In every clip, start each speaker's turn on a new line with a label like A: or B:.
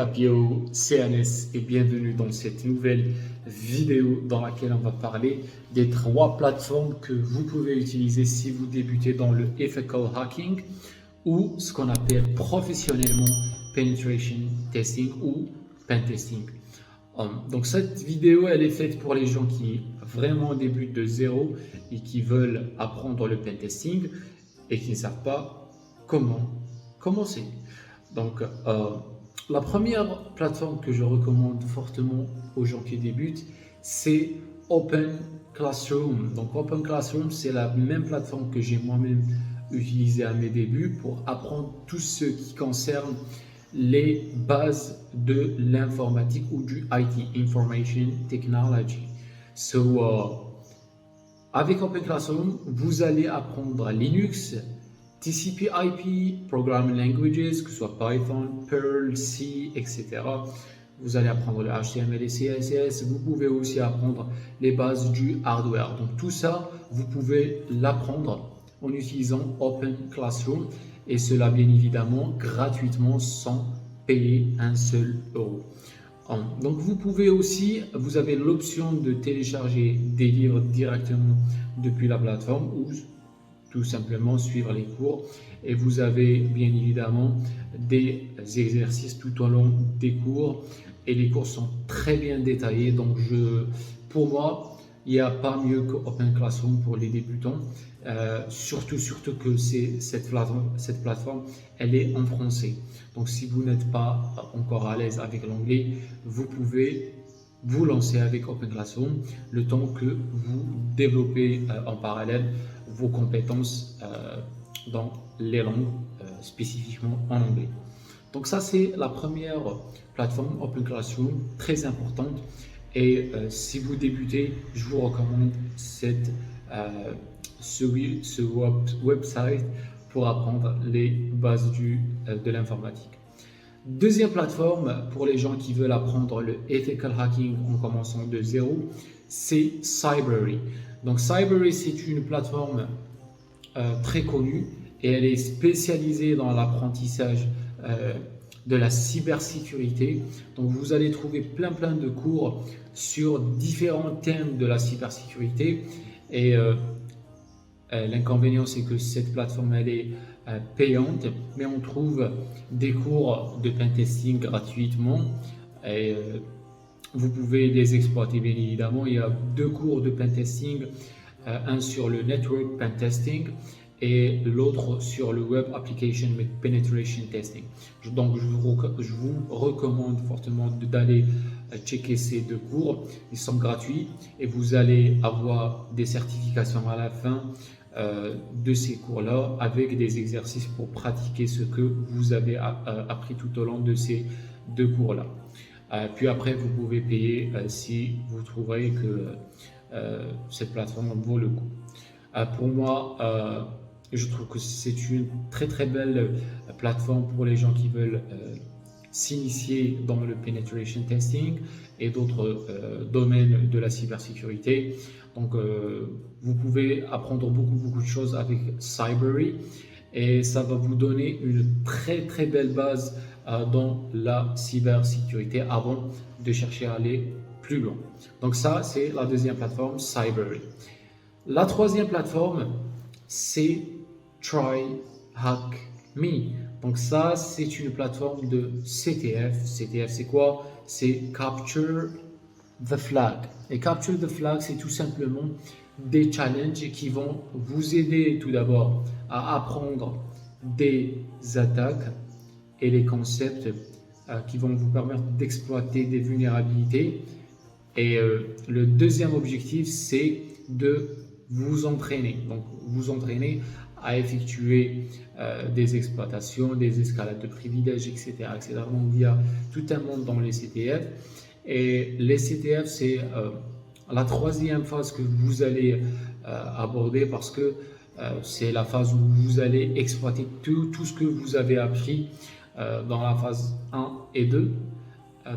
A: Tapio CNS et bienvenue dans cette nouvelle vidéo dans laquelle on va parler des 3 plateformes que vous pouvez utiliser si vous débutez dans le ethical hacking ou ce qu'on appelle professionnellement penetration testing ou pen testing. Donc cette vidéo elle est faite pour les gens qui vraiment débutent de zéro et qui veulent apprendre le pen testing et qui ne savent pas comment commencer. Donc la première plateforme que je recommande fortement aux gens qui débutent, c'est Open Classroom. Donc Open Classroom, c'est la même plateforme que j'ai moi-même utilisée à mes débuts pour apprendre tout ce qui concerne les bases de l'informatique ou du IT, Information Technology. Avec Open Classroom, vous allez apprendre Linux, TCP/IP, Programming Languages, que ce soit Python, Perl, C, etc. Vous allez apprendre le HTML et CSS. Vous pouvez aussi apprendre les bases du hardware. Donc tout ça, vous pouvez l'apprendre en utilisant Open Classroom et cela bien évidemment gratuitement sans payer un seul euro. Donc vous pouvez aussi, vous avez l'option de télécharger des livres directement depuis la plateforme ou tout simplement suivre les cours et vous avez bien évidemment des exercices tout au long des cours et les cours sont très bien détaillés. Donc pour moi, il n'y a pas mieux que Open Classroom pour les débutants, surtout que cette plateforme elle est en français. Donc si vous n'êtes pas encore à l'aise avec l'anglais, vous pouvez vous lancer avec Open Classroom le temps que vous développez en parallèle vos compétences dans les langues, spécifiquement en anglais. Donc ça c'est la première plateforme Open Classroom, très importante et si vous débutez, je vous recommande ce website pour apprendre les bases de l'informatique. Deuxième plateforme pour les gens qui veulent apprendre le ethical hacking en commençant de zéro, c'est Cybrary. Donc Cybrary, c'est une plateforme très connue et elle est spécialisée dans l'apprentissage de la cybersécurité. Donc vous allez trouver plein de cours sur différents thèmes de la cybersécurité et l'inconvénient c'est que cette plateforme elle est payante, mais on trouve des cours de pentesting gratuitement et vous pouvez les exploiter bien évidemment. Il y a 2 cours de pentesting, un sur le network pentesting et l'autre sur le web application penetration testing. Donc je vous recommande fortement d'aller checker ces 2 cours. Ils sont gratuits et vous allez avoir des certifications à la fin de ces cours-là avec des exercices pour pratiquer ce que vous avez appris tout au long de ces 2 cours-là. Puis après, vous pouvez payer si vous trouverez que cette plateforme vaut le coup. Pour moi, je trouve que c'est une très belle plateforme pour les gens qui veulent s'initier dans le penetration testing et d'autres domaines de la cybersécurité. Donc vous pouvez apprendre beaucoup de choses avec Cybrary et ça va vous donner une très belle base dans la cybersécurité avant de chercher à aller plus loin. Donc ça c'est la deuxième plateforme, Cybrary. La troisième plateforme c'est TryHackMe. Donc ça c'est une plateforme de CTF. CTF c'est quoi? C'est Capture the Flag. Et Capture the Flag, c'est tout simplement des challenges qui vont vous aider tout d'abord à apprendre des attaques et les concepts qui vont vous permettre d'exploiter des vulnérabilités. Et le deuxième objectif, c'est de vous entraîner. Donc, vous entraîner à effectuer des exploitations, des escalades de privilèges, etc. Donc, il y a tout un monde dans les CTF. Et les CTF, c'est la troisième phase que vous allez aborder parce que c'est la phase où vous allez exploiter tout ce que vous avez appris dans la phase 1 et 2,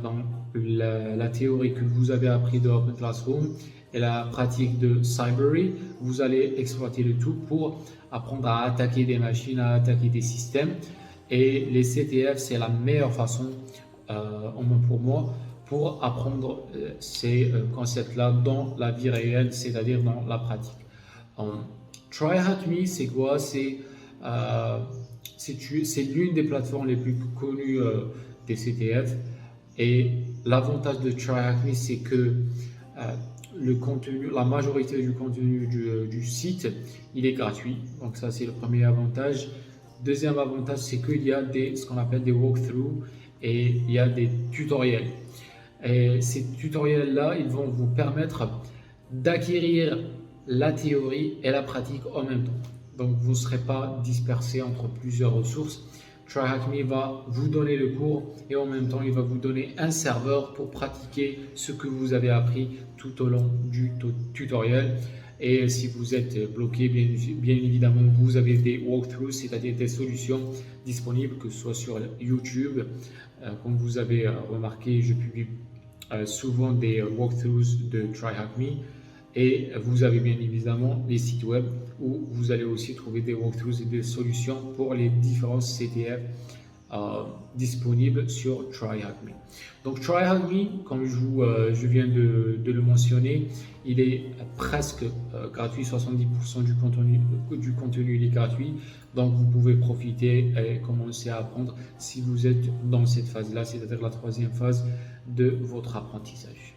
A: dans la théorie que vous avez appris de Open Classroom et la pratique de Cybrary. Vous allez exploiter le tout pour apprendre à attaquer des machines, à attaquer des systèmes. Et les CTF, c'est la meilleure façon en main pour moi pour apprendre ces concepts-là dans la vie réelle, c'est-à-dire dans la pratique. TryHackMe, c'est quoi? Euh, c'est l'une des plateformes les plus connues des CTF. Et l'avantage de TryHackMe, c'est que le contenu, la majorité du contenu du site, il est gratuit. Donc ça, c'est le premier avantage. Deuxième avantage, c'est qu'il y a ce qu'on appelle des walkthroughs et il y a des tutoriels. Et ces tutoriels-là, ils vont vous permettre d'acquérir la théorie et la pratique en même temps. Donc vous ne serez pas dispersé entre plusieurs ressources. TryHackMe va vous donner le cours et en même temps il va vous donner un serveur pour pratiquer ce que vous avez appris tout au long du tutoriel. Et si vous êtes bloqué, bien évidemment, vous avez des walkthroughs, c'est-à-dire des solutions disponibles, que ce soit sur YouTube. Comme vous avez remarqué, je publie souvent des walkthroughs de TryHackMe. Et vous avez bien évidemment les sites web où vous allez aussi trouver des walkthroughs et des solutions pour les différents CTF disponibles sur TryHackMe. Donc TryHackMe, comme je viens de le mentionner, il est presque gratuit, 70% du contenu il est gratuit. Donc vous pouvez profiter et commencer à apprendre si vous êtes dans cette phase-là, c'est-à-dire la troisième phase de votre apprentissage.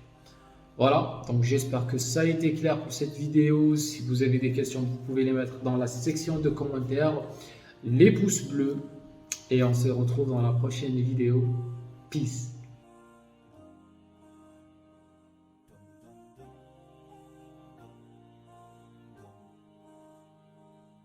A: Voilà, donc j'espère que ça a été clair pour cette vidéo. Si vous avez des questions, vous pouvez les mettre dans la section de commentaires, les pouces bleus, et on se retrouve dans la prochaine vidéo. Peace.